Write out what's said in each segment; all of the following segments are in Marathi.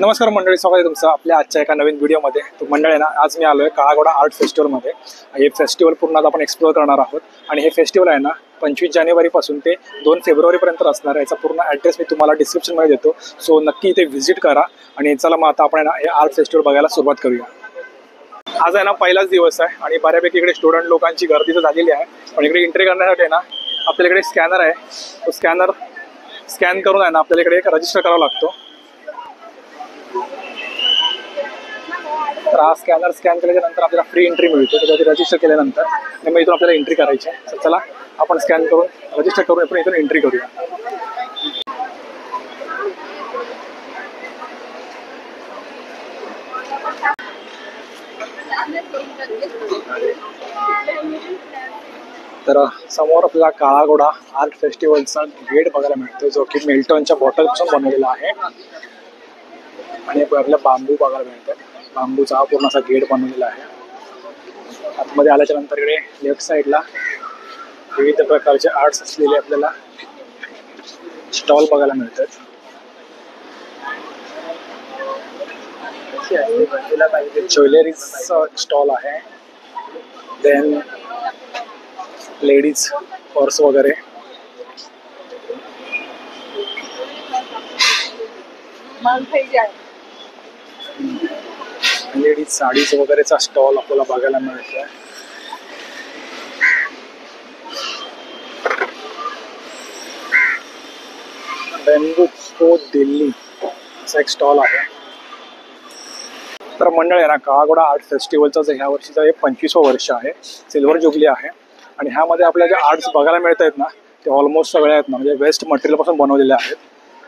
नमस्कार मंडळी, स्वागत आहे तुमचं आपल्या आजच्या एका नवीन व्हिडिओमध्ये। तो मंडळी ना, आज मी आलो आहे काळागोडा आर्ट फेस्टिवलमध्ये। हे फेस्टिवल पूर्ण आज आपण एक्सप्लोअर करणार आहोत आणि हे फेस्टिवल आहे ना 25 जानेवारीपासून ते 2 फेब्रुवारीपर्यंत असणार आहे। याचा पूर्ण ॲड्रेस मी तुम्हाला डिस्क्रिप्शनमध्ये देतो, सो नक्की इथे व्हिजिट करा। आणि चला मग आता आपण हे आर्ट फेस्टिवल बघायला सुरुवात करूया। आज आहे ना पहिलाच दिवस आहे आणि बऱ्यापैकी इकडे स्टुडंट लोकांची गर्दी तर झालेली आहे, पण इकडे एंट्री करण्यासाठी आहे ना आपल्याकडे स्कॅनर आहे। तो स्कॅनर स्कॅन करून आहे ना आपल्याला इकडे एक रजिस्टर करावा लागतो। तर हा स्कॅनर स्कॅन केल्याच्या नंतर आपल्याला फ्री एंट्री मिळते। त्याच्यावरती रजिस्टर केल्यानंतर मग इथून आपल्याला एंट्री करायची आहे। तर चला आपण स्कॅन करून रजिस्टर करून आपण इथून एंट्री करूया। तर समोर आपल्याला काळागोडा आर्ट फेस्टिवलचा गेट बघायला मिळतो, जो की मिल्टनच्या बॉटलपासून बनवलेला आहे। आणि आपल्याला बांबू बघायला मिळतात, बांबूचा हा पूर्ण असा गेट बनवलेला आहे। आतमध्ये आल्याच्या नंतर इकडे लेफ्ट साईडला विविध प्रकारचे आर्ट्स असलेले आपल्याला स्टॉल बघायला मिळतात। ज्वेलरीचा स्टॉल आहे, देन लेडीज पर्स वगैरे, लेडीज साडीज वगैरेचा स्टॉल आपल्याला बघायला मिळतोय। बेम्बू स्पोर्ट दिल्ली असा एक स्टॉल आहे। तर मंडळ आहे ना, काळागोडा आर्ट फेस्टिवलचं जे ह्या वर्षीचं हे 25वं वर्ष आहे, सिल्वर जुबली आहे। आणि ह्यामध्ये आपल्याला जे आर्ट्स बघायला मिळत आहेत ना, ते ऑलमोस्ट सगळे आहेत ना म्हणजे वेस्ट मटेरियलपासून बनवलेले आहेत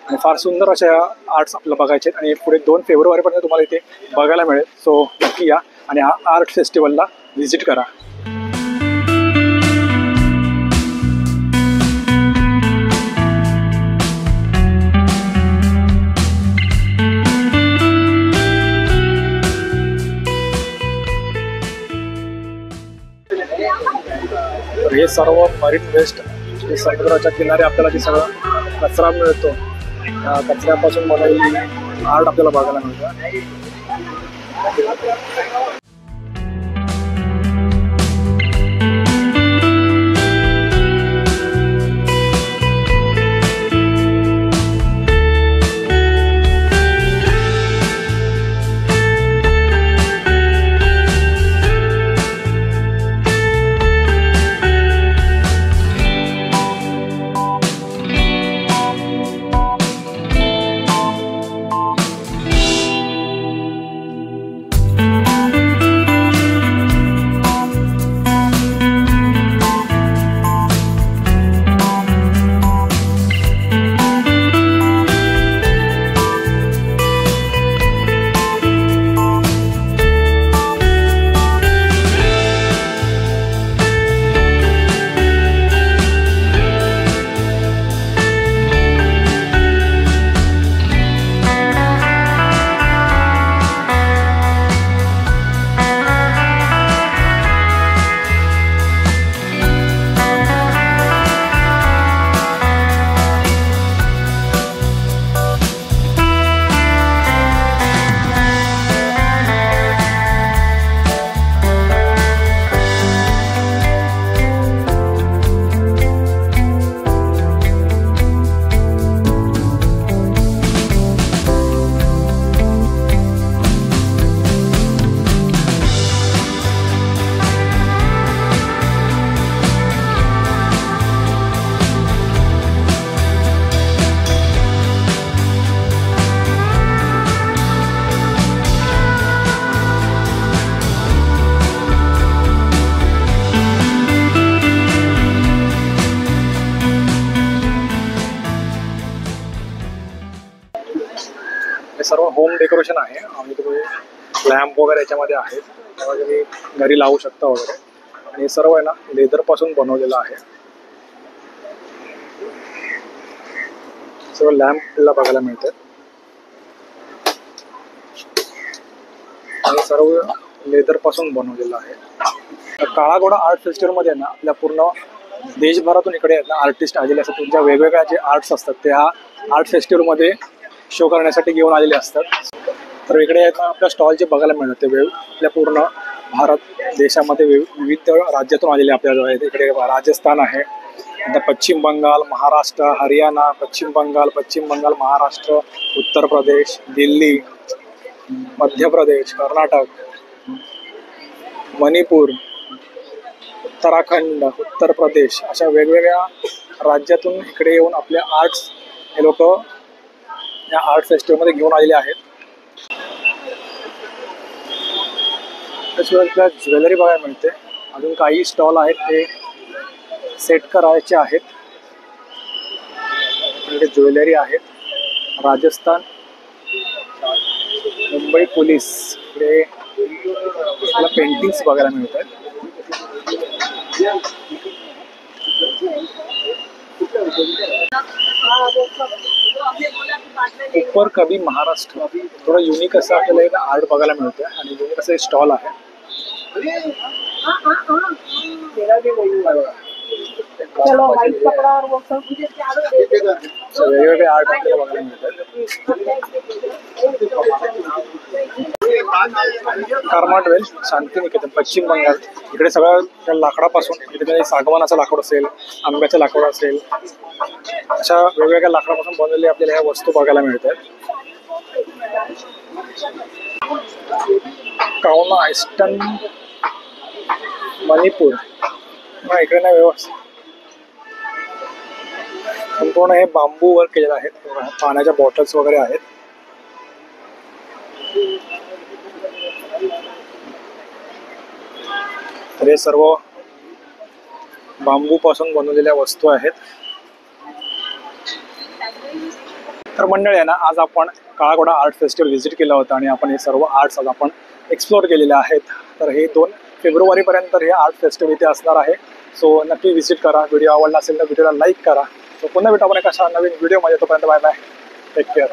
आणि फार सुंदर अशा आर्ट्स आपल्याला बघायचे आहेत। आणि पुढे 2 फेब्रुवारीपर्यंत तुम्हाला इथे बघायला मिळेल, सो नक्की या आणि हा आर्ट फेस्टिवलला व्हिजिट करा। हे सर्व मरीन वेस्ट, हे समुद्राच्या किनारे आपल्याला जे सगळं कचरा मिळतो, त्या कचऱ्यापासून बनवलेली आर्ट आपल्याला बघायला मिळतं। हे सर्व होम डेकोरेशन आहे आणि तुम्ही लॅम्प वगैरे याच्यामध्ये आहेत, तेव्हा तुम्ही घरी लावू शकता वगैरे। आणि हे सर्व आहे ना लेदरपासून बनवलेलं आहे। सर्व लॅम्प आपल्याला बघायला मिळतात आणि सर्व लेदरपासून बनवलेलं आहे। काळागोडा आर्ट फेस्टिवलमध्ये ना आपल्या पूर्ण देशभरातून इकडे आहेत ना आर्टिस्ट आलेले असतात। त्यांच्या वेगवेगळ्या जे आर्ट्स असतात ते हा आर्ट फेस्टिवलमध्ये शो करण्यासाठी घेऊन आलेले असतात। तर इकडे आहेत ना आपल्या स्टॉल जे बघायला मिळतात ते आपल्या पूर्ण भारत देशामध्ये विविध राज्यातून आलेले आपल्याजवळ आहेत. इकडे राजस्थान आहे, नंतर पश्चिम बंगाल, महाराष्ट्र, हरियाणा, पश्चिम बंगाल, महाराष्ट्र, उत्तर प्रदेश, दिल्ली, मध्य प्रदेश, कर्नाटक, मणिपूर, उत्तराखंड, उत्तर प्रदेश अशा वेगवेगळ्या राज्यातून इकडे येऊन आपले आर्ट्स हे लोक या आर्ट फेस्टिवलमध्ये घेऊन आलेले आहेत. त्याशिवाय आपल्याला ज्वेलरी बघायला मिळते. अजून काही स्टॉल आहेत ते सेट करायचे आहेत. इकडे ज्वेलरी आहेत. राजस्थान, मुंबई पोलीस, इकडे आपल्याला पेंटिंग्स बघायला मिळतात. ऊपर कभी महाराष्ट्र थोडं युनिक असं आपल्याला एक आर्ट बघायला मिळतं आणि युनिक असं स्टॉल आहे. वेगवेगळे आर्ट आपल्याला बघायला मिळतात. कर्माटवेल, शांतिनिकेतन, पश्चिम बंगाल, इकडे सगळं लाकडापासून, इकडे सागवानाचं लाकूड असेल, आंब्याचं लाकूड असेल, अशा वेगवेगळ्या लाकडापासून बनवलेल्या आपल्याला ह्या वस्तू बघायला मिळतात. काउना ईस्टर्न मणिपूर, इकडे नाही व्यवस्थित संपूर्ण हे बांबू वर्क केलेलं आहे. पाण्याच्या बॉटल्स वगैरे आहेत. तर हे सर्व बांबू पासून बनवलेल्या वस्तू आहेत. तर मंडळी आहे ना, आज आपण काळाघोडा आर्ट फेस्टिवल व्हिजिट केला होता आणि आपण हे सर्व आर्ट्स आज आपण एक्सप्लोअर केलेले आहेत. तर हे 2 फेब्रुवारीपर्यंत हे आर्ट फेस्टिवल इथे असणार आहे. सो नक्की व्हिजिट करा. व्हिडिओ आवडला असेल तर व्हिडिओला लाईक करा. सो पुन्हा भेटू आपण एका नवीन व्हिडिओमध्ये. तोपर्यंत बाय बाय, टेक केअर.